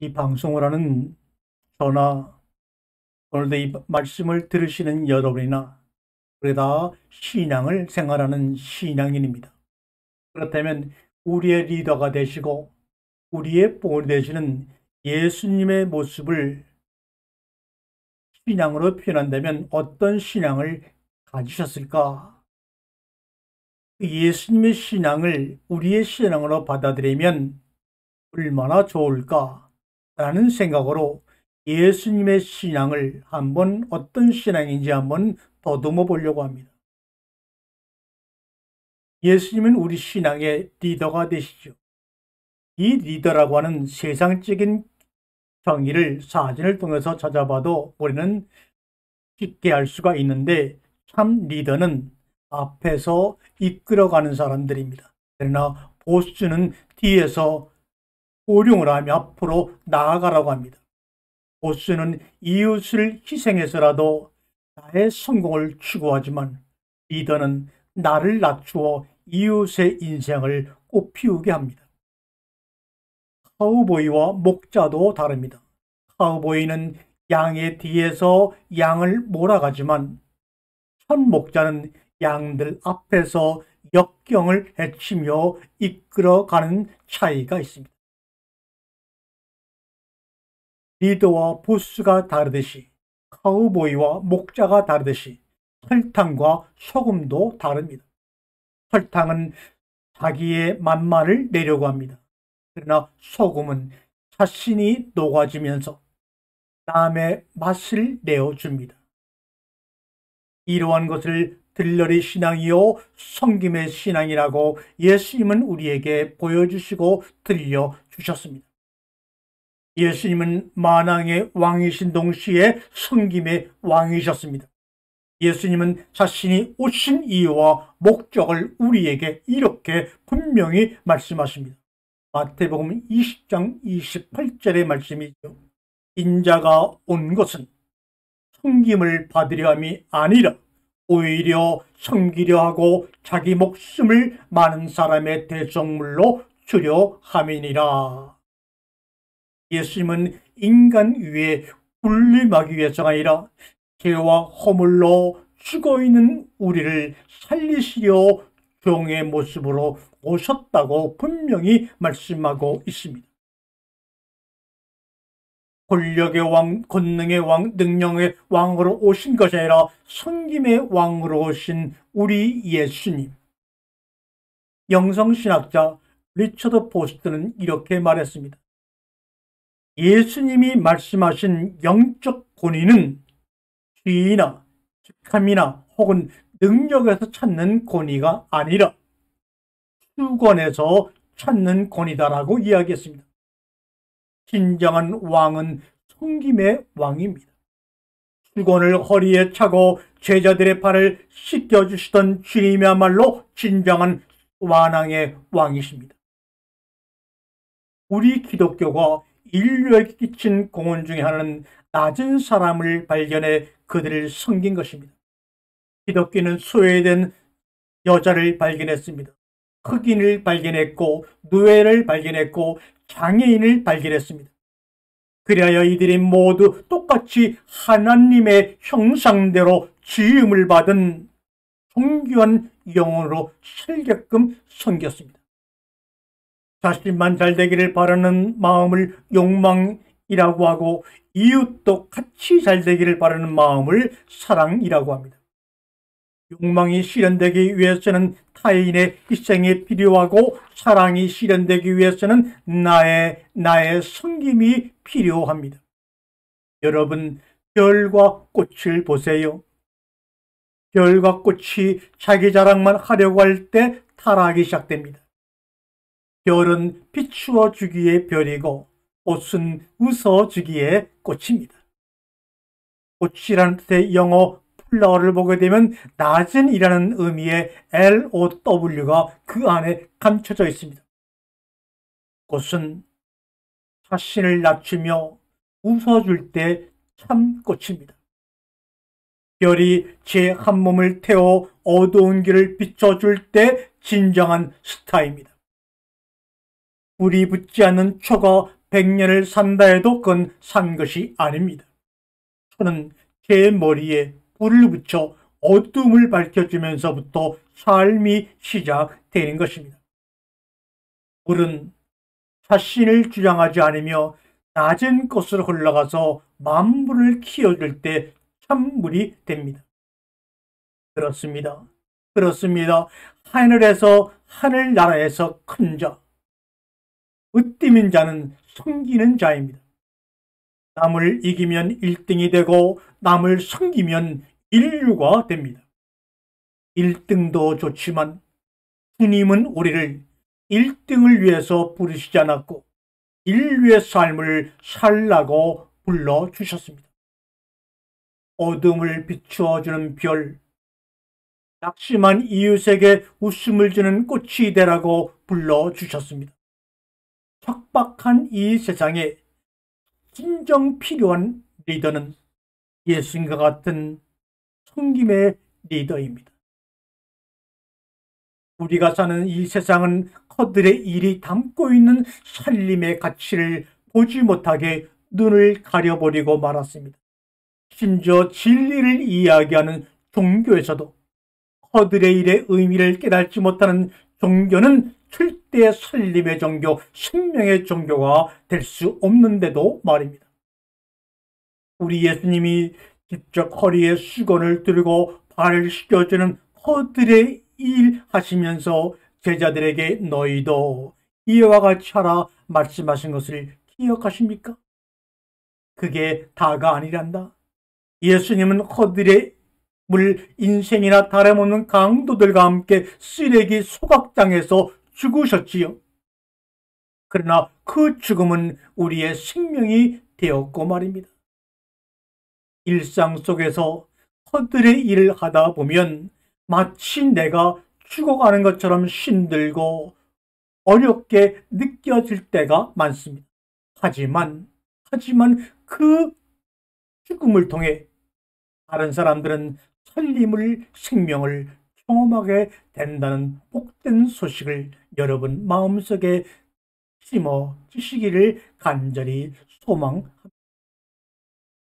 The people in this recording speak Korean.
이 방송을 하는 저나 오늘도 이 말씀을 들으시는 여러분이나 우리 다 신앙을 생활하는 신앙인입니다. 그렇다면 우리의 리더가 되시고 우리의 본이 되시는 예수님의 모습을 신앙으로 표현한다면 어떤 신앙을 가지셨을까? 예수님의 신앙을 우리의 신앙으로 받아들이면 얼마나 좋을까? 라는 생각으로 예수님의 신앙을 한번 어떤 신앙인지 한번 더듬어 보려고 합니다. 예수님은 우리 신앙의 리더가 되시죠. 이 리더라고 하는 세상적인 정의를 사진을 통해서 찾아봐도 우리는 쉽게 알 수가 있는데 참 리더는 앞에서 이끌어가는 사람들입니다. 그러나 보스는 뒤에서 호령을 하며 앞으로 나아가라고 합니다. 보스는 이웃을 희생해서라도 나의 성공을 추구하지만 리더는 나를 낮추어 이웃의 인생을 꽃피우게 합니다. 카우보이와 목자도 다릅니다. 카우보이는 양의 뒤에서 양을 몰아가지만 첫 목자는 양들 앞에서 역경을 헤치며 이끌어가는 차이가 있습니다. 리더와 보스가 다르듯이 카우보이와 목자가 다르듯이 설탕과 소금도 다릅니다. 설탕은 자기의 맛만을 내려고 합니다. 그러나 소금은 자신이 녹아지면서 남의 맛을 내어줍니다. 이러한 것을 들러리 신앙이요 섬김의 신앙이라고 예수님은 우리에게 보여주시고 들려주셨습니다. 예수님은 만왕의 왕이신 동시에 섬김의 왕이셨습니다. 예수님은 자신이 오신 이유와 목적을 우리에게 이렇게 분명히 말씀하십니다. 마태복음 20장 28절의 말씀이죠. 인자가 온 것은 섬김을 받으려 함이 아니라 오히려 섬기려 하고 자기 목숨을 많은 사람의 대속물로 주려 함이니라. 예수님은 인간 위에 군림하기 위해서가 아니라 죄와 허물로 죽어있는 우리를 살리시려 종의 모습으로 오셨다고 분명히 말씀하고 있습니다. 권력의 왕, 권능의 왕, 능력의 왕으로 오신 것이 아니라 섬김의 왕으로 오신 우리 예수님. 영성신학자 리처드 포스트는 이렇게 말했습니다. 예수님이 말씀하신 영적 권위는 지위나 직함이나 혹은 능력에서 찾는 권위가 아니라 수건에서 찾는 권위다라고 이야기했습니다. 진정한 왕은 섬김의 왕입니다. 수건을 허리에 차고 제자들의 발을 씻겨주시던 주님이야말로 진정한 완왕의 왕이십니다. 우리 기독교가 인류에게 끼친 공헌 중에 하나는 낮은 사람을 발견해 그들을 섬긴 것입니다. 기독교는 소외된 여자를 발견했습니다. 흑인을 발견했고 노예를 발견했고 장애인을 발견했습니다. 그리하여 이들이 모두 똑같이 하나님의 형상대로 지음을 받은 존귀한 영혼으로 살게끔 섬겼습니다. 자신만 잘되기를 바라는 마음을 욕망이라고 하고 이웃도 같이 잘되기를 바라는 마음을 사랑이라고 합니다. 욕망이 실현되기 위해서는 타인의 희생이 필요하고 사랑이 실현되기 위해서는 나의 섬김이 필요합니다. 여러분, 별과 꽃을 보세요. 별과 꽃이 자기 자랑만 하려고 할 때 타락이 시작됩니다. 별은 비추어 주기에 별이고 꽃은 웃어 주기에 꽃입니다. 꽃이라는 뜻의 영어 플라워를 보게 되면 낮은이라는 의미의 LOW가 그 안에 감춰져 있습니다. 꽃은 자신을 낮추며 웃어줄 때 참 꽃입니다. 별이 제 한 몸을 태워 어두운 길을 비춰줄 때 진정한 스타입니다. 불이 붙지 않는 초가 100년을 산다 해도 그건 산 것이 아닙니다. 저는 제 머리에 불을 붙여 어둠을 밝혀주면서부터 삶이 시작되는 것입니다. 불은 자신을 주장하지 않으며 낮은 곳으로 흘러가서 만물을 키워줄 때 찬물이 됩니다. 그렇습니다. 그렇습니다. 하늘에서 하늘나라에서 큰 자, 으뜸인 자는 섬기는 자입니다. 남을 이기면 1등이 되고 남을 섬기면 인류가 됩니다. 1등도 좋지만 주님은 우리를 1등을 위해서 부르시지 않았고 인류의 삶을 살라고 불러주셨습니다. 어둠을 비추어주는 별, 낙심한 이웃에게 웃음을 주는 꽃이 되라고 불러주셨습니다. 척박한 이 세상에 진정 필요한 리더는 예수님과 같은 섬김의 리더입니다. 우리가 사는 이 세상은 그들의 일이 담고 있는 살림의 가치를 보지 못하게 눈을 가려버리고 말았습니다. 심지어 진리를 이야기하는 종교에서도 그들의 일의 의미를 깨닫지 못하는 종교는 절대 살림의 종교, 생명의 종교가 될 수 없는데도 말입니다. 우리 예수님이 직접 허리에 수건을 들고 발을 씻겨주는 그들의 일 하시면서 제자들에게 너희도 이와 같이 하라 말씀하신 것을 기억하십니까? 그게 다가 아니란다. 예수님은 그들의 물 인생이나 다름없는 강도들과 함께 쓰레기 소각장에서 죽으셨지요. 그러나 그 죽음은 우리의 생명이 되었고 말입니다. 일상 속에서 그들의 일을 하다 보면 마치 내가 죽어가는 것처럼 힘들고 어렵게 느껴질 때가 많습니다. 하지만 그 죽음을 통해 다른 사람들은 살림을, 생명을 경험하게 된다는 복된 소식을 여러분 마음속에 심어 주시기를 간절히 소망합니다.